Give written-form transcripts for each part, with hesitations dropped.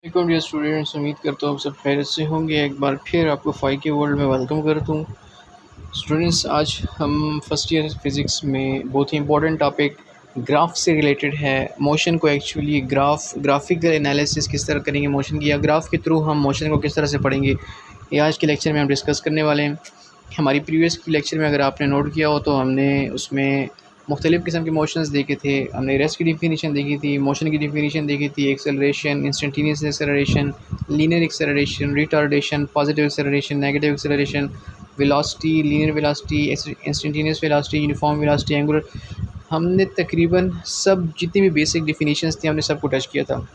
वालेकुम dear students, उम्मीद करता हूँ आप सब खैरियत से होंगे। एक बार फिर आपको फ़ाई के वर्ल्ड में वेलकम करता हूँ। स्टूडेंट्स, आज हम फर्स्ट ईयर फिज़िक्स में बहुत ही इंपॉर्टेंट टॉपिक ग्राफ से रिलेटेड है। मोशन को एक्चुअली ग्राफिकल एनालिसिस किस तरह करेंगे मोशन की, या ग्राफ के थ्रू हम मोशन को किस तरह से पढ़ेंगे, ये आज के लेक्चर में हम डिस्कस करने वाले हैं। हमारी प्रीवियस लेक्चर में अगर आपने नोट किया हो तो हमने उसमें मुख्तलिफ़ किस्म के मोशंस देखे थे। हमने रेस्ट की डिफिनीशन देखी थी, मोशन की डिफिनीशन देखी थी, acceleration, instantaneous acceleration, linear acceleration, retardation, positive acceleration, negative acceleration, velocity, linear velocity, instantaneous velocity, uniform velocity, angular. हमने तकरीबन सब जितनी भी बेसिक डिफिनीशंस थी हमने सबको टच किया था।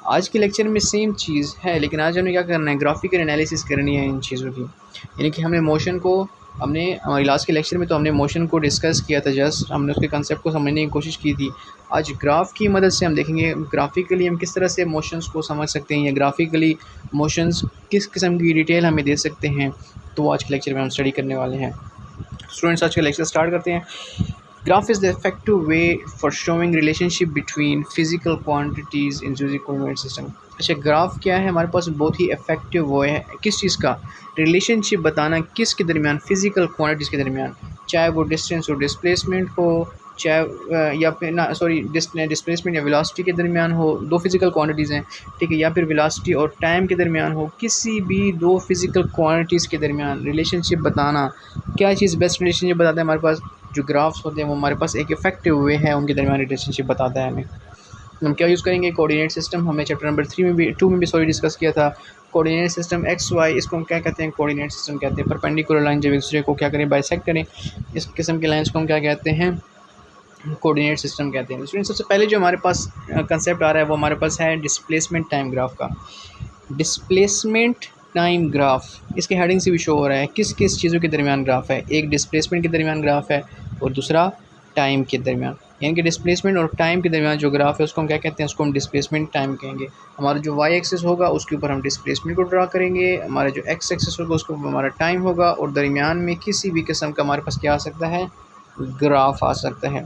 आज के लेक्चर में सेम चीज़ है, लेकिन आज हमने क्या करना है, ग्राफिकल एनालिसिस करनी है इन चीज़ों की। यानी कि हमने मोशन को हमारी लास्ट के लेक्चर में तो हमने मोशन को डिस्कस किया था, जस्ट हमने उसके कंसेप्ट को समझने की कोशिश की थी। आज ग्राफ की मदद से हम देखेंगे ग्राफिकली हम किस तरह से मोशंस को समझ सकते हैं, या ग्राफिकली मोशंस किस किस्म की डिटेल हमें दे सकते हैं। तो आज के लेक्चर में हम स्टडी करने वाले हैं। स्टूडेंट्स, आज का लेक्चर स्टार्ट करते हैं। Graph is the effective way for showing relationship between physical quantities in physical coordinate system। अच्छा, ग्राफ क्या है? हमारे पास बहुत ही इफेक्टिव वो है किस चीज़ का, रिलेशनशिप बताना किस के दरमियान, फिजिकल क्वांटिटीज़ के दरमियान, चाहे वो डिस्टेंस और डिस्प्लेसमेंट हो, चाहे या फिर ना सॉरी डिस्प्लेसमेंट या वेलोसिटी के दरमियान हो, दो फिजिकल क्वांटिटीज़ हैं, ठीक है, या फिर वेलोसिटी और टाइम के दरमियान हो, किसी भी दो फिजिकल क्वांटिटीज़ के दरमियान रिलेशनशिप बताना। क्या चीज़ बेस्ट रिलेशनशिप बताता है? हमारे पास जो ग्राफ्स होते हैं वो हमारे पास एक इफेक्टिव वे है उनके दरमियान रिलेशनशिप बताता है हमें। हम क्या यूज़ करेंगे? Coordinate system. हमने चैप्टर नंबर 2 में भी डिस्कस किया था। कोऑर्डिनेट सिस्टम एक्स वाई, इसको हम क्या कहते हैं? कोऑर्डिनेट सिस्टम कहते हैं। परपेंडिकुलर लाइन जब एक दूसरे को क्या करें, बाइसेक्ट करें, इस किस्म के लाइन्स को हम क्या कहते हैं? कोऑर्डिनेट सिस्टम कहते हैं। स्टूडेंट, सबसे पहले जो हमारे पास कंसेप्ट आ रहा है वो हमारे पास है डिस्प्लेसमेंट टाइम ग्राफ का। डिस्प्लेसमेंट टाइम ग्राफ इसके हेडिंग से भी शो हो रहा है किस किस चीज़ों के दरमियान ग्राफ है। एक डिस्प्लेसमेंट के दरमियान ग्राफ है और दूसरा टाइम के दरमियान। यानी कि डिस्प्लेसमेंट और टाइम के दरमियान जो ग्राफ है उसको हम क्या कहते हैं? उसको हम डिस्प्लेसमेंट टाइम कहेंगे। हमारा जो वाई एक्सिस होगा उसके ऊपर हम डिस्प्लेसमेंट को ड्रा करेंगे, हमारा जो एक्स एक्सिस होगा उसके ऊपर हमारा टाइम होगा, और दरमियान में किसी भी किस्म का हमारे पास क्या आ सकता है? ग्राफ आ सकता है।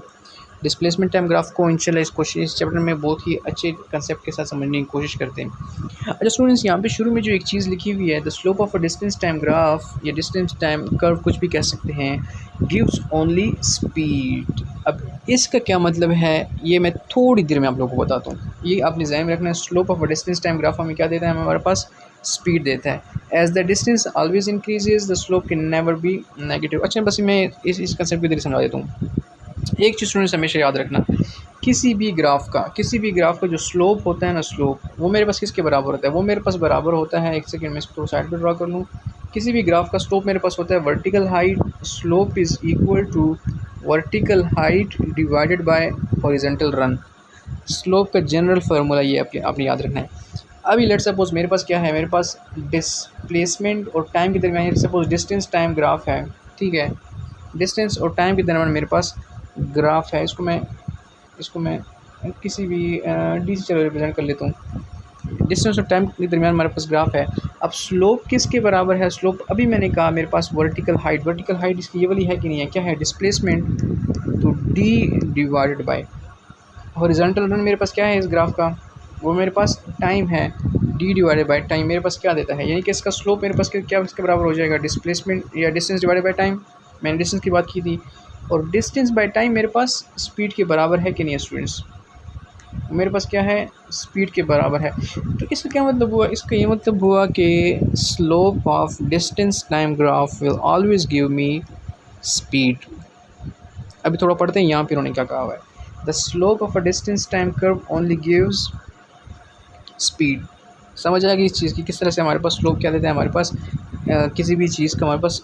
डिस्प्लेसमेंट टाइम ग्राफ को इंशाल्लाह इस चैप्टर में बहुत ही अच्छे कंसेप्ट के साथ समझने की कोशिश करते हैं। अच्छा स्टूडेंट्स, यहाँ पे शुरू में जो एक चीज़ लिखी हुई है, the slope of a distance time graph या डिस्टेंस टाइम कर्व, कुछ भी कह सकते हैं, गिव्स ओनली स्पीड। अब इसका क्या मतलब है ये मैं थोड़ी देर में आप लोगों को बताता हूँ। ये आपने ज़हन में रखना है। Slope of a distance time graph हमें क्या देता है? हमारे पास स्पीड देता है। As the distance always increases the slope can never be negative. अच्छा, बस मैं इस कंसेप्ट को इधर समझा देता हूँ। एक चीज़ स्टूडेंट्स हमेशा याद रखना, किसी भी ग्राफ का जो स्लोप होता है ना, स्लोप वो मेरे पास किसके बराबर होता है? वो मेरे पास बराबर होता है, एक सेकंड में इसको साइड पे ड्रा कर लूँ। किसी भी ग्राफ का स्लोप मेरे पास होता है vertical height. Slope is equal to vertical height divided by horizontal run. Slope का जनरल फार्मूला ये आपने याद रखना है। अभी लेट्स सपोज मेरे पास क्या है, मेरे पास डिस्प्लेसमेंट और टाइम के दरमियान सपोज डिस्टेंस टाइम ग्राफ है, ठीक है। डिस्टेंस और टाइम के दरमियान मेरे पास ग्राफ है। इसको मैं किसी भी डी से चलो रिप्रेजेंट कर लेता हूँ। डिस्टेंस और टाइम के दरमियान हमारे पास ग्राफ है। अब स्लोप किसके बराबर है? स्लोप अभी मैंने कहा मेरे पास वर्टिकल हाइट इसकी ये वाली है कि नहीं है? क्या है? डिस्प्लेसमेंट तो D divided by horizontal run. मेरे पास क्या है इस ग्राफ का? वो मेरे पास टाइम है, डी डिवाइडेड बाय टाइम मेरे पास क्या देता है? यानी कि इसका स्लोप मेरे पास क्या इसके बराबर हो जाएगा? डिस्प्लेसमेंट या डिस्टेंस डिवाइडेड बाय टाइम। मैंने डिस्टेंस की बात की थी, और डिस्टेंस बाय टाइम मेरे पास स्पीड के बराबर है कि नहीं है स्टूडेंट्स? मेरे पास क्या है? स्पीड के बराबर है। तो इसका क्या मतलब हुआ? इसका ये मतलब हुआ कि slope of distance time graph will always give me speed. अभी थोड़ा पढ़ते हैं यहाँ पे उन्होंने क्या कहा हुआ है। The slope of a distance time curve only gives speed. समझ आएगी इस चीज़ की किस तरह से हमारे पास स्लोप क्या देता है? हमारे पास किसी भी चीज़ का हमारे पास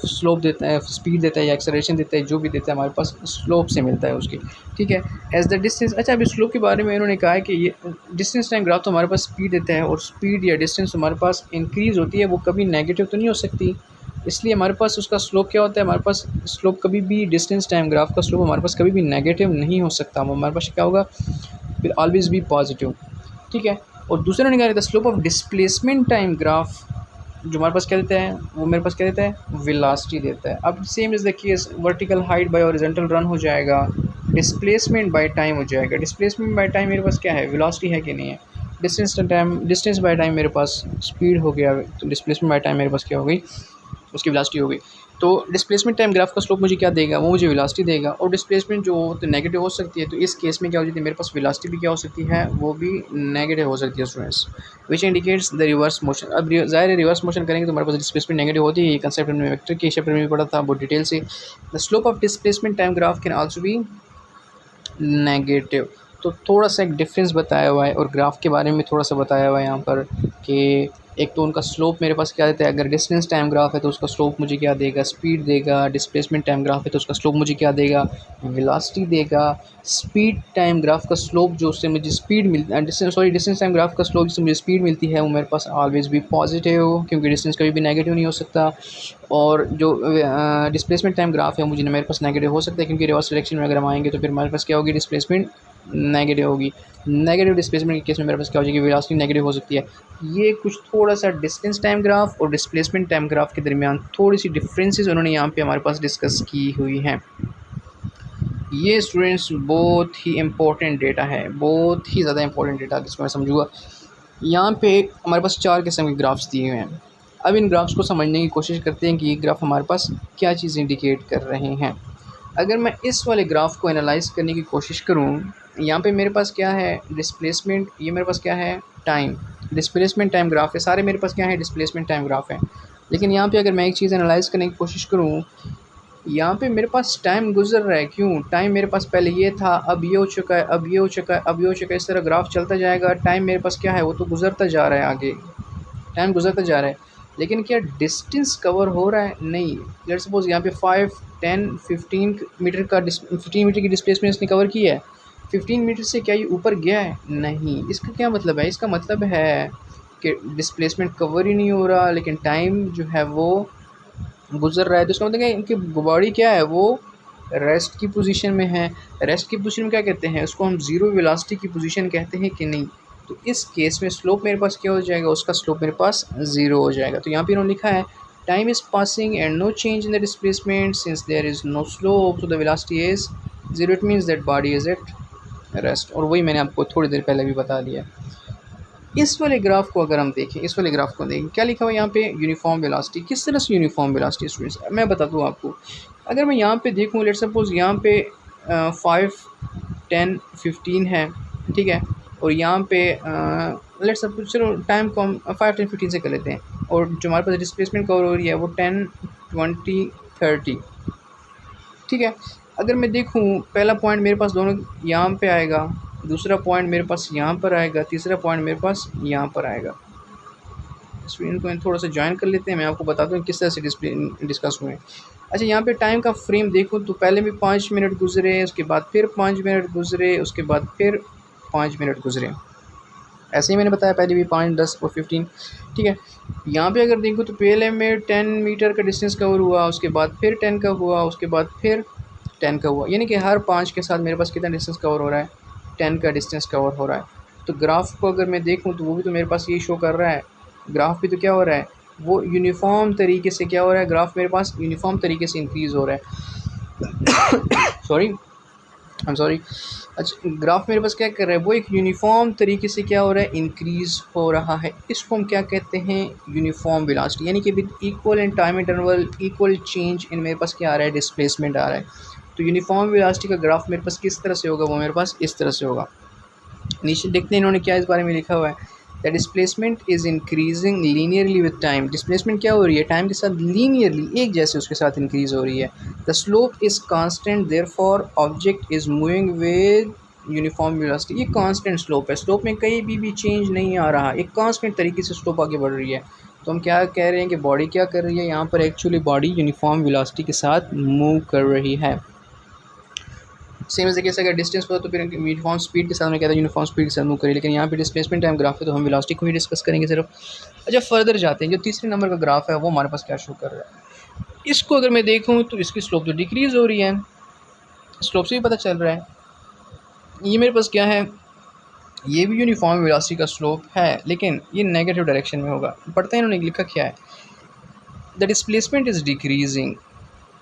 स्लोप देता है, स्पीड देता है या एक्सेलरेशन देता है, जो भी देता है हमारे पास स्लोप से मिलता है उसकी, ठीक है। As the distance. अच्छा, अभी स्लोप के बारे में इन्होंने कहा है कि ये डिस्टेंस टाइम ग्राफ तो हमारे पास स्पीड देता है, और स्पीड या डिस्टेंस हमारे पास इंक्रीज़ होती है, वो कभी नेगेटिव तो नहीं हो सकती। इसलिए हमारे पास उसका स्लोप क्या होता है? हमारे पास स्लोप कभी भी डिस्टेंस टाइम ग्राफ का स्लोप हमारे पास कभी भी नेगेटिव नहीं हो सकता। हमारे पास क्या होगा? फिर ऑलवेज बी पॉजिटिव, ठीक है। और दूसरा निकाल the slope of displacement time graph, जो हमारे पास क्या देता है? वो मेरे पास क्या देता है? वेलोसिटी देता है। अब same is the case, vertical height bye horizontal run हो जाएगा, डिस्प्लेसमेंट बाय टाइम हो जाएगा। डिस्प्लेसमेंट बाय टाइम मेरे पास क्या है? वेलोसिटी है कि नहीं है? डिस्टेंस बाय टाइम मेरे पास स्पीड हो गया, तो डिस्प्लेसमेंट बाय टाइम मेरे पास क्या हो गई, उसकी वेलोसिटी हो गई। तो डिस्प्लेसमेंट टाइम ग्राफ का स्लोप मुझे क्या देगा, वो मुझे वेलोसिटी देगा। और डिस्प्लेसमेंट जो तो नेगेटिव हो सकती है, तो इस केस में क्या हो जाती है, मेरे पास वेलोसिटी भी क्या हो सकती है, वो भी नेगेटिव हो सकती है students, which indicates the reverse motion. अब ज़ाहिर है रिवर्स मोशन करेंगे तो हमारे पास डिस्प्लेसमेंट नेगेटिव होती है। ये कंसेप्ट हमने वेक्टर के चैप्टर में भी पढ़ा था बहुत डिटेल से। The slope of displacement time graph can also be negative. तो थोड़ा सा एक डिफरेंस बताया हुआ है, और ग्राफ के बारे में थोड़ा सा बताया हुआ है यहाँ पर कि एक तो उनका स्लोप मेरे पास क्या देता है, अगर डिस्टेंस टाइम ग्राफ है तो उसका स्लोप मुझे क्या देगा, स्पीड देगा। डिस्प्लेसमेंट टाइम ग्राफ है तो उसका स्लोप मुझे क्या देगा, वेलोसिटी देगा। स्पीड टाइम ग्राफ का स्लोप जो उससे मुझे स्पीड डिस्टेंस टाइम ग्राफ का स्लोप जिससे मुझे स्पीड मिलती है, वो मेरे पास ऑलवेज भी पॉजिटिव, क्योंकि डिस्टेंस कभी भी नेगेटिव नहीं हो सकता। और जो डिस्प्लेसमेंट टाइम ग्राफ है मुझे मेरे पास नेगेटिव हो सकता है, क्योंकि रिवर्स डायरेक्शन में अगर हम आएंगे तो फिर हमारे पास क्या होगी, डिस्प्लेसमेंट नेगेटिव होगी। नेगेटिव डिस्प्लेसमेंट के केस में मेरे पास क्या हो जाएगी, वेलोसिटी नेगेटिव हो सकती है। ये कुछ थोड़ा सा डिस्टेंस टाइम ग्राफ और डिस्प्लेसमेंट टाइम ग्राफ के दरमियान थोड़ी सी डिफरेंसेस उन्होंने यहाँ पे हमारे पास डिस्कस की हुई हैं। ये स्टूडेंट्स बहुत ही इंपॉर्टेंट डेटा है, बहुत ही ज़्यादा इंपॉर्टेंट डेटा जिसको मैं समझूंगा। यहाँ पे हमारे पास 4 किस्म के ग्राफ्स दिए हुए हैं। अब इन ग्राफ्स को समझने की कोशिश करते हैं कि ये ग्राफ हमारे पास क्या चीज़ इंडिकेट कर रहे हैं। अगर मैं इस वाले ग्राफ को एनालाइज करने की कोशिश करूँ, यहाँ पे मेरे पास क्या है, डिस्प्लेसमेंट, ये मेरे पास क्या है, टाइम, डिस्प्लेसमेंट टाइम ग्राफ है। सारे मेरे पास क्या है, डिस्प्लेसमेंट टाइम ग्राफ है। लेकिन यहाँ पे अगर मैं एक चीज़ एनालाइज करने की कोशिश करूँ, यहाँ पे मेरे पास टाइम गुजर रहा है। क्यों, टाइम मेरे पास पहले ये था, अब ये हो चुका है, अब ये हो चुका है, अब ये हो चुका है। इस तरह ग्राफ चलता जाएगा। टाइम मेरे पास क्या है, वो तो गुजरता जा रहा है, आगे टाइम गुजरता जा रहा है। लेकिन क्या डिस्टेंस कवर हो रहा है, नहीं। लेट्स सपोज यहाँ पे 5, 10, 15 मीटर का 15 मीटर की डिस्प्लेसमेंट इसने कवर की है। 15 मीटर से क्या ये ऊपर गया है, नहीं। इसका क्या मतलब है, इसका मतलब है कि डिस्प्लेसमेंट कवर ही नहीं हो रहा, लेकिन टाइम जो है वो गुजर रहा है। तो इसका मतलब है इनकी बॉडी क्या है, वो रेस्ट की पोजीशन में है। रेस्ट की पोजीशन में क्या कहते हैं, उसको हम ज़ीरो वेलोसिटी की पोजीशन कहते हैं कि नहीं। तो इस केस में स्लोप मेरे पास क्या हो जाएगा, उसका स्लोप मेरे पास ज़ीरो हो जाएगा। तो यहाँ पे इन्होंने लिखा है time is passing and no change in the displacement since there is no slope, so the velocity is zero. It means that body is at rest. और वही मैंने आपको थोड़ी देर पहले भी बता दिया। इस वाले ग्राफ को अगर हम देखें, इस वाले ग्राफ को देखें, क्या लिखा हुआ है यहाँ पे, यूनिफॉर्म वेलोसिटी। किस तरह से यूनिफॉर्म वेलोसिटी स्टूडेंट्स, मैं बता दूँ आपको। अगर मैं यहाँ पे देखूँ, लेट्स सपोज यहाँ पे 5, 10, 15 है, ठीक है। और यहाँ पे लेट्स सपोज, चलो टाइम को हम 5, 10, 15 से कर लेते हैं। और जो हमारे पास डिस्प्लेसमेंट कवर हो रही है वो 10, 20, 30, ठीक है। अगर मैं देखूँ, पहला पॉइंट मेरे पास दोनों यहाँ पे आएगा, दूसरा पॉइंट मेरे पास यहाँ पर आएगा, तीसरा पॉइंट मेरे पास यहाँ पर आएगा। स्क्रीन को थोड़ा सा ज्वाइन कर लेते हैं, मैं आपको बताता हूँ किस तरह से डिस्कस हुए। अच्छा, यहाँ पे टाइम का फ्रेम देखो तो पहले भी 5 मिनट गुजरे, उसके बाद फिर 5 मिनट गुजरे, उसके बाद फिर 5 मिनट गुजरे। ऐसे ही मैंने बताया, पहले भी 5, 10 और 15, ठीक है। यहाँ पे अगर देखो तो पहले में 10 मीटर का डिस्टेंस कवर हुआ, उसके बाद फिर 10 का हुआ, उसके बाद फिर 10 का हुआ। यानी कि हर 5 के साथ मेरे पास कितना डिस्टेंस कवर हो रहा है, 10 का डिस्टेंस कवर हो रहा है। तो ग्राफ को अगर मैं देखूँ तो वो भी तो मेरे पास ये शो कर रहा है। ग्राफ भी तो क्या हो रहा है, वो यूनिफॉर्म तरीके से क्या हो रहा है, ग्राफ मेरे पास यूनिफॉर्म तरीके से इंक्रीज़ हो रहा है। Sorry, I am sorry. अच्छा, ग्राफ मेरे पास क्या कर रहा है, वो एक यूनिफॉर्म तरीके से क्या हो रहा है, इंक्रीज़ हो रहा है। इसको हम क्या कहते हैं, यूनिफॉर्म वेलोसिटी। यानी कि with equal and time interval equal change in मेरे पास क्या आ रहा है, डिस्प्लेसमेंट आ रहा है। तो यूनिफॉर्म वेलोसिटी का ग्राफ मेरे पास किस तरह से होगा, वो मेरे पास इस तरह से होगा। नीचे देखते हैं इन्होंने क्या इस बारे में लिखा हुआ है, the displacement is increasing linearly with time. Displacement क्या हो रही है, टाइम के साथ लीनियरली, एक जैसे उसके साथ इंक्रीज़ हो रही है। The slope is constant, therefore object is moving with uniform velocity. ये कांस्टेंट स्लोप है, स्लोप में कहीं भी चेंज नहीं आ रहा, एक कांस्टेंट तरीके से स्लोप आगे बढ़ रही है। तो हम क्या कह रहे हैं कि बॉडी क्या कर रही है, यहाँ पर एक्चुअली बॉडी यूनिफॉर्म वेलोसिटी के साथ मूव कर रही है। सेम तरीके से अगर डिस्टेंस होता तो फिर यूनिफॉर्म स्पीड के साथ में कहता है यूनिफॉर्म स्पीड के साथ मूव करें, लेकिन यहाँ पे डिस्प्लेसमेंट टाइम ग्राफ है तो हम वेलोसिटी को ही डिस्कस करेंगे सिर्फ। अच्छा, फर्दर जाते हैं, जो तीसरे नंबर का ग्राफ है वो हमारे पास क्या शो कर रहा है। इसको अगर मैं देखूँ तो इसकी स्लोप तो डिक्रीज़ हो रही है, स्लोप से भी पता चल रहा है। ये मेरे पास क्या है, ये भी यूनिफॉर्म वेलोसिटी का स्लोप है, लेकिन ये नेगेटिव डायरेक्शन में होगा। पढ़ते हैं इन्होंने लिखा क्या है, the displacement is decreasing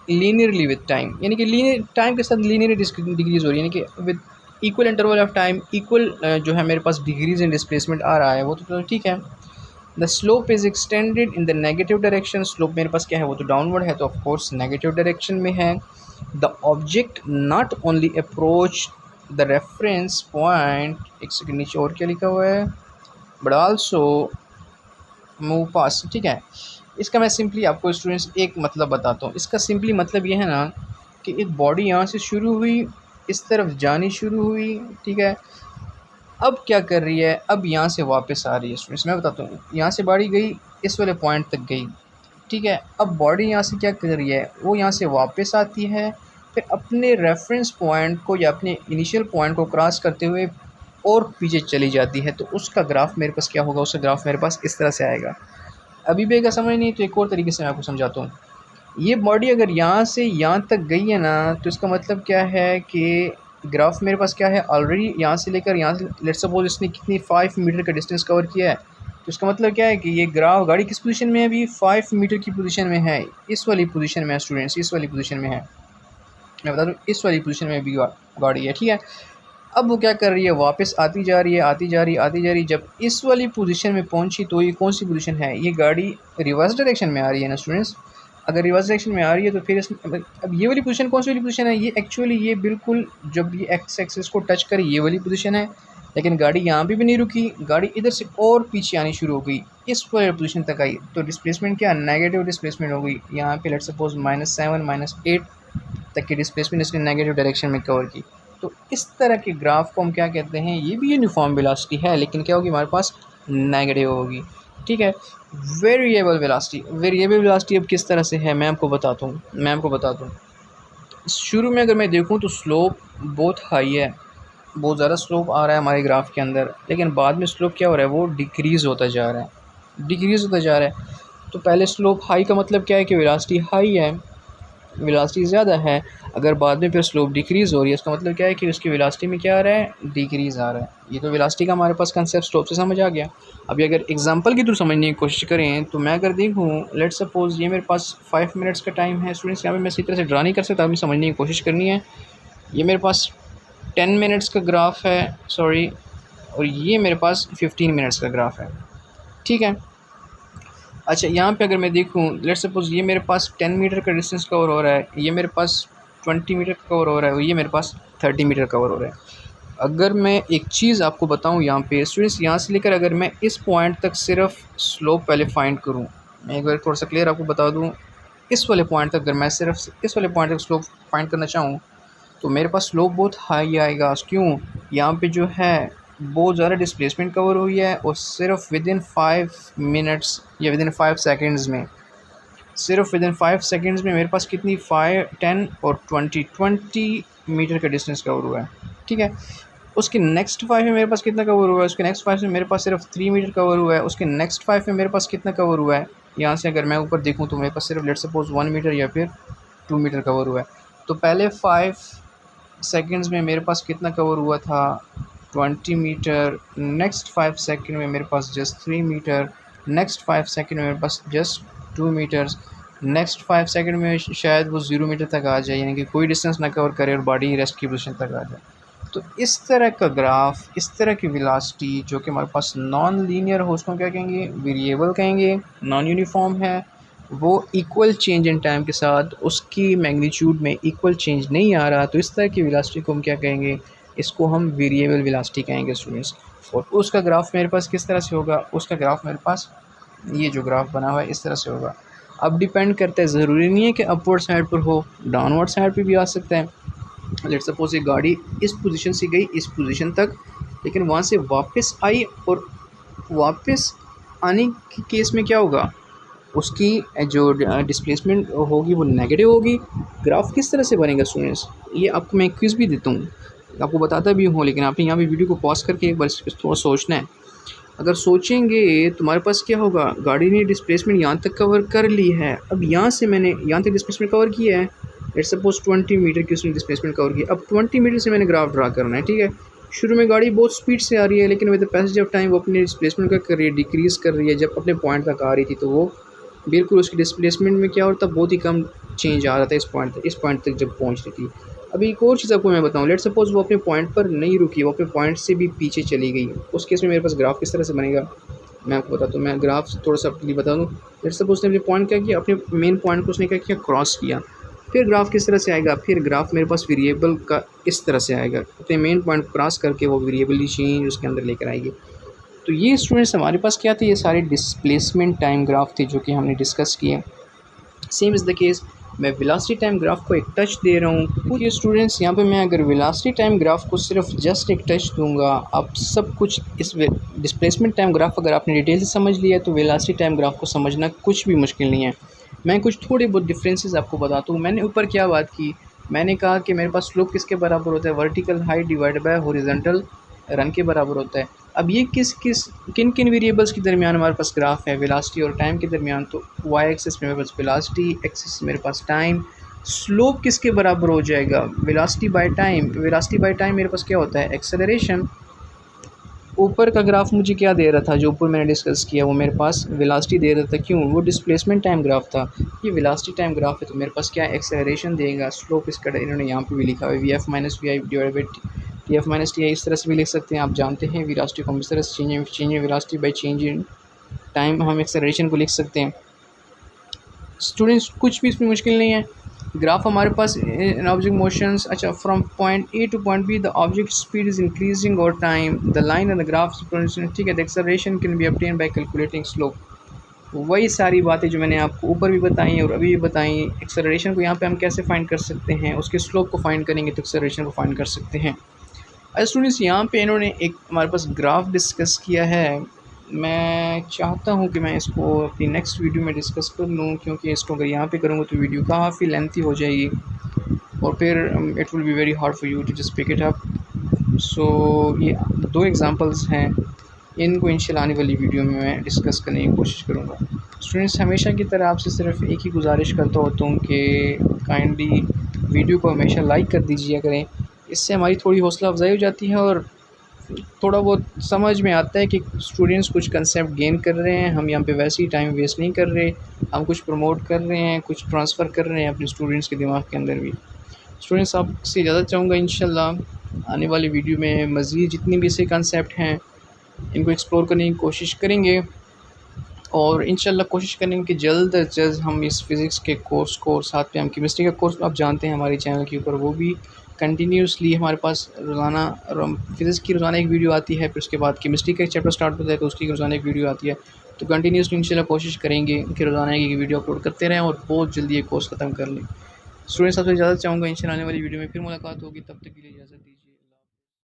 linearly with time. यानी कि लीनियर टाइम के साथ लीनियरली डिक्रीज़ हो रही है, यानी कि with equal interval of time, equal जो है मेरे पास डिग्रीज इन डिस्प्लेसमेंट आ रहा है, वो तो ठीक है। The slope is extended in the negative direction, slope मेरे पास क्या है, वो तो डाउनवर्ड है, तो ऑफ कोर्स नेगेटिव डायरेक्शन में है। The object not only approach the reference point, एक सेकंड नीचे और क्या लिखा हुआ है, बट आल्सो मूव पास, ठीक है। इसका मैं सिंपली आपको स्टूडेंट्स एक मतलब बताता हूँ। इसका सिंपली मतलब ये है ना कि एक बॉडी यहाँ से शुरू हुई, इस तरफ जानी शुरू हुई, ठीक है। अब क्या कर रही है, अब यहाँ से वापस आ रही है स्टूडेंट्स। मैं बताता हूँ, यहाँ से बॉडी गई, इस वाले पॉइंट तक गई, ठीक है। अब बॉडी यहाँ से क्या कर रही है, वो यहाँ से वापस आती है, फिर अपने रेफरेंस पॉइंट को या अपने इनिशियल पॉइंट को क्रॉस करते हुए और पीछे चली जाती है। तो उसका ग्राफ मेरे पास क्या होगा, उसका ग्राफ मेरे पास इस तरह से आएगा। अभी भी अगर समझ नहीं तो एक और तरीके से मैं आपको समझाता हूँ। ये बॉडी अगर यहाँ से यहाँ तक गई है ना, तो इसका मतलब क्या है कि ग्राफ मेरे पास क्या है, ऑलरेडी यहाँ से लेकर यहाँ से लेट्स सपोज इसने कितनी 5 मीटर का डिस्टेंस कवर किया है, तो इसका मतलब क्या है कि ये ग्राफ गाड़ी किस पोजीशन में है, अभी 5 मीटर की पोजीशन में है, इस वाली पोजीशन में है स्टूडेंट्स, इस वाली पोजीशन में है। मैं बता दूँ इस वाली पोजीशन में भी गाड़ी है, ठीक है। अब वो क्या कर रही है, वापस आती जा रही है, आती जा रही है, आती जा रही है। जब इस वाली पोजीशन में पहुंची तो ये कौन सी पोजीशन है, ये गाड़ी रिवर्स डायरेक्शन में आ रही है ना स्टूडेंट्स। अगर रिवर्स डायरेक्शन में आ रही है तो फिर अब ये वाली पोजीशन कौन सी वाली पोजीशन है, ये एक्चुअली ये बिल्कुल जब ये एक्स एक्सिस को टच करे ये वाली पोजीशन है। लेकिन गाड़ी यहाँ पे भी नहीं रुकी, गाड़ी इधर से और पीछे आनी शुरू हो गई, इस वाली पोजीशन तक आई, तो डिस्प्लेसमेंट क्या, नेगेटिव डिस्प्लेसमेंट हो गई। यहाँ पे लेट्स सपोज -7 -8 तक की डिस्प्लेसमेंट इसने नेगेटिव डायरेक्शन में कवर की। तो इस तरह के ग्राफ को हम क्या कहते हैं, ये भी यूनिफॉर्म वेलोसिटी है, लेकिन क्या होगी हमारे पास, नेगेटिव होगी, ठीक है। वेरिएबल वेलोसिटी, वेरिएबल वेलोसिटी अब किस तरह से है मैं आपको बताता हूँ। शुरू में अगर मैं देखूँ तो स्लोप बहुत हाई है, बहुत ज़्यादा स्लोप आ रहा है हमारे ग्राफ के अंदर, लेकिन बाद में स्लोप क्या हो रहा है, वो डिक्रीज़ होता जा रहा है। तो पहले स्लोप हाई का मतलब क्या है कि वेलोसिटी हाई है, वेलोसिटी ज़्यादा है। अगर बाद में फिर स्लोप डिक्रीज़ हो रही है, इसका मतलब क्या है कि उसकी वेलोसिटी में क्या आ रहा है, डिक्रीज़ आ रहा है। ये तो वेलोसिटी का हमारे पास कंसेप्ट स्लोप से समझ आ गया। अभी अगर एग्जांपल के थ्रू समझने की कोशिश करें तो मैं अगर देखूँ, लेट्स सपोज ये मेरे पास 5 मिनट्स का टाइम है स्टूडेंट्स, यहाँ पे मैं इसी तरह से ड्रा नहीं कर सकता, अभी समझने की कोशिश करनी है। ये मेरे पास 10 मिनट्स का ग्राफ है, सॉरी, और ये मेरे पास 15 मिनट्स का ग्राफ है, ठीक है। अच्छा, यहाँ पे अगर मैं देखूँ, लेट्स सपोज़ ये मेरे पास 10 मीटर का डिस्टेंस कवर हो रहा है, ये मेरे पास 20 मीटर का कवर हो रहा है, और ये मेरे पास 30 मीटर कवर हो रहा है। अगर मैं एक चीज़ आपको बताऊँ यहाँ पे स्टूडेंट्स, यहाँ से लेकर अगर मैं इस पॉइंट तक सिर्फ स्लोप पहले फाइंड करूँ, मैं एक बार थोड़ा सा क्लियर आपको बता दूँ, इस वाले पॉइंट तक अगर मैं सिर्फ इस वाले पॉइंट तक स्लोप फाइंड करना चाहूँ तो मेरे पास स्लोप बहुत हाई आएगा। क्यों, यहाँ पे जो है बहुत ज़्यादा डिस्प्लेसमेंट कवर हुई है, और सिर्फ विदिन 5 मिनट्स या विदिन 5 सेकेंड्स में, सिर्फ विदिन 5 सेकेंड्स में मेरे पास कितनी 5, 10 और 20 मीटर का डिस्टेंस कवर हुआ है, ठीक है। उसके नेक्स्ट 5 में मेरे पास कितना कवर हुआ है, उसके नेक्स्ट 5 में मेरे पास सिर्फ 3 मीटर कवर हुआ है, उसके नेक्स्ट 5 में मेरे पास कितना कवर हुआ है, यहाँ से अगर मैं ऊपर देखूँ तो मेरे पास सिर्फ लेट्स सपोज 1 मीटर या फिर 2 मीटर कवर हुआ है। तो पहले 5 सेकेंड्स में मेरे पास कितना कवर हुआ था, 20 मीटर। नेक्स्ट 5 सेकेंड में मेरे पास जस्ट 3 मीटर। नेक्स्ट 5 सेकेंड में मेरे पास जस्ट 2 मीटर्स। नेक्स्ट 5 सेकेंड में शायद वो 0 मीटर तक आ जाए, यानी कि कोई डिस्टेंस ना कवर करे और बॉडी रेस्ट की पोजीशन तक आ जाए। तो इस तरह का ग्राफ, इस तरह की वेलोसिटी जो कि हमारे पास नॉन लीनियर हो, उसको क्या कहेंगे, वेरिएबल कहेंगे, नॉन यूनिफॉर्म है, वो इक्वल चेंज इन टाइम के साथ उसकी मैग्नीट्यूड में इक्वल चेंज नहीं आ रहा, तो इस तरह की वेलोसिटी को हम क्या कहेंगे, इसको हम वेरिएबल वेलोसिटी कहेंगे स्टूडेंट्स। और उसका ग्राफ मेरे पास किस तरह से होगा, उसका ग्राफ मेरे पास ये जो ग्राफ बना हुआ है इस तरह से होगा। अब डिपेंड करता है, ज़रूरी नहीं है कि अपवर्ड साइड पर हो, डाउनवर्ड साइड पर भी आ सकता है। लेट्स सपोज ये गाड़ी इस पोजीशन से गई इस पोजीशन तक, लेकिन वहाँ से वापस आई, और वापस आने के केस में क्या होगा, उसकी जो डिस्प्लेसमेंट होगी वो नेगेटिव होगी। ग्राफ किस तरह से बनेगा स्टूडेंट्स, ये आपको मैं क्विज़ भी देता हूँ, आपको बताता भी हूँ, लेकिन आपने यहाँ पे वीडियो को पॉज करके एक बार थोड़ा सोचना है। अगर सोचेंगे तुम्हारे पास क्या होगा, गाड़ी ने डिस्प्लेसमेंट यहाँ तक कवर कर ली है, अब यहाँ से मैंने यहाँ तक डिस्प्लेसमेंट कवर किया है, लेट्स सपोज 20 मीटर की उसने डिस्प्लेसमेंट कवर किया। अब 20 मीटर से मैंने ग्राफ ड्रा करना है, ठीक है। शुरू में गाड़ी बहुत स्पीड से आ रही है, लेकिन with the passage of time वो अपनी डिस्प्लेसमेंट का कर रही है, डिक्रीज़ कर रही है। जब अपने पॉइंट तक आ रही थी तो वो बिल्कुल उसकी डिस्प्लेसमेंट में क्या होता, बहुत ही कम चेंज आ रहा था इस पॉइंट तक जब पहुंच रही थी। अभी एक और चीज़ आपको मैं बताऊँ, लेट्स सपोज़ वो अपने पॉइंट पर नहीं रुकी, वो अपने पॉइंट से भी पीछे चली गई, उस केस में मेरे पास ग्राफ किस तरह से बनेगा मैं आपको बताता हूँ। मैं ग्राफ थोड़ा सा आपके लिए बता दूँ। लेट्स सपोज़ उसने अपने पॉइंट क्या किया, अपने मेन पॉइंट को उसने क्या किया, क्रॉस किया। फिर ग्राफ किस तरह से आएगा, फिर ग्राफ मेरे पास वेरिएबल का इस तरह से आएगा, अपने मेन पॉइंट क्रॉस करके वो वेरिएबल चेंज उसके अंदर लेकर आएगी। तो ये स्टूडेंट्स हमारे पास क्या थे, ये सारे डिस्प्लेसमेंट टाइम ग्राफ थे जो कि हमने डिस्कस किए। सेम इज़ द केस, मैं वेलोसिटी टाइम ग्राफ को एक टच दे रहा हूँ क्योंकि स्टूडेंट्स यहाँ पे मैं अगर वेलोसिटी टाइम ग्राफ को सिर्फ जस्ट एक टच दूंगा, आप सब कुछ इस डिस्प्लेसमेंट टाइम ग्राफ अगर आपने डिटेल से समझ लिया तो वेलोसिटी टाइम ग्राफ को समझना कुछ भी मुश्किल नहीं है। मैं कुछ थोड़े बहुत डिफरेंसेस आपको बताता हूँ। मैंने ऊपर क्या बात की, मैंने कहा कि मेरे पास स्लोप किसके बराबर होता है, vertical height divide by horizontal run के बराबर होता है। अब ये किन किन वेरिएबल्स के दरमियान हमारे पास ग्राफ है, वेलोसिटी और टाइम के दरमियान, तो वाई एक्सिस में मेरे पास वेलोसिटी, एक्सिस मेरे पास टाइम। स्लोप किसके बराबर हो जाएगा, velocity by time. Velocity by time मेरे पास क्या होता है, एक्सेलरेशन। ऊपर का ग्राफ मुझे क्या दे रहा था, जो ऊपर मैंने डिस्कस किया वो मेरे पास वेलोसिटी दे रहा था, क्यों, वो डिस्प्लेसमेंट टाइम ग्राफ था। ये वेलोसिटी टाइम ग्राफ है तो मेरे पास क्या एक्सेलरेशन देगा। स्लोप इसका इन्होंने यहाँ पे भी लिखा हुआ है, V F minus V I divide by T F minus T I, इस तरह से भी लिख सकते हैं। आप जानते हैं वेलोसिटी को हम इस तरह से change in velocity by change in time हम एक्सेलरेशन को लिख सकते हैं। स्टूडेंट्स कुछ भी इसमें मुश्किल नहीं है। ग्राफ हमारे पास इन ऑब्जेक्ट मोशंस, अच्छा, from point A to point B the object speed is increasing और time, the line and the graph, ठीक है, the acceleration can be obtain by calculating slope. वही सारी बातें जो मैंने आपको ऊपर भी बताई और अभी भी बताई। एक्सेलरेशन को यहाँ पे हम कैसे फाइंड कर सकते हैं, उसके स्लोप को फाइंड करेंगे तो एक्सेलरेशन को फाइंड कर सकते हैं। स्टूडेंट्स यहाँ पे इन्होंने एक हमारे पास ग्राफ डिस्कस किया है। मैं चाहता हूँ कि मैं इसको अपनी नेक्स्ट वीडियो में डिस्कस कर लूँ, क्योंकि इसको अगर यहाँ पे करूँगा तो वीडियो काफ़ी लेंथी हो जाएगी और फिर it will be very hard for you to just pick it up. So ये दो एग्जांपल्स हैं, इनको इंशाल्लाह आने वाली वीडियो में मैं डिस्कस करने की कोशिश करूँगा। स्टूडेंट्स हमेशा की तरह आपसे सिर्फ एक ही गुजारिश करता होता हूँ कि काइंडली वीडियो को हमेशा लाइक कर दीजिए करें, इससे हमारी थोड़ी हौसला अफजाई हो जाती है और थोड़ा बहुत समझ में आता है कि स्टूडेंट्स कुछ कंसेप्ट गेन कर रहे हैं। हम यहाँ पे वैसे ही टाइम वेस्ट नहीं कर रहे, हम कुछ प्रमोट कर रहे हैं, कुछ ट्रांसफ़र कर रहे हैं अपने स्टूडेंट्स के दिमाग के अंदर भी। स्टूडेंट्स आपसे ज़्यादा चाहूँगा इंशाल्लाह आने वाली वीडियो में मज़ीद जितनी भी ऐसे कंसेप्ट हैं इनको एक्सप्लोर करने की कोशिश करेंगे और इंशाल्लाह कोशिश करेंगे कि जल्द अज जल्द हम इस फ़िज़िक्स के कोर्स को और साथ में हम केमिस्ट्री का कोर्स आप जानते हैं हमारे चैनल के ऊपर, वो भी कंटिन्यूसली हमारे पास रोज़ाना फ़िज़िक्स की रोज़ाना एक वीडियो आती है, फिर उसके बाद केमिस्ट्री का एक चैप्टर स्टार्ट होता है तो उसकी रोज़ाना एक वीडियो आती है। तो कंटिन्यूसली इंशाल्लाह कोशिश करेंगे कि रोज़ाना एक वीडियो अपलोड करते रहें और बहुत जल्दी ये कोर्स ख़त्म कर लें। स्टूडेंट्स आपसे इजाज़त चाहूँगा, इंशाल्लाह आने वाली वीडियो में फिर मुलाकात होगी, तब तक के लिए इजाज़त दीजिए।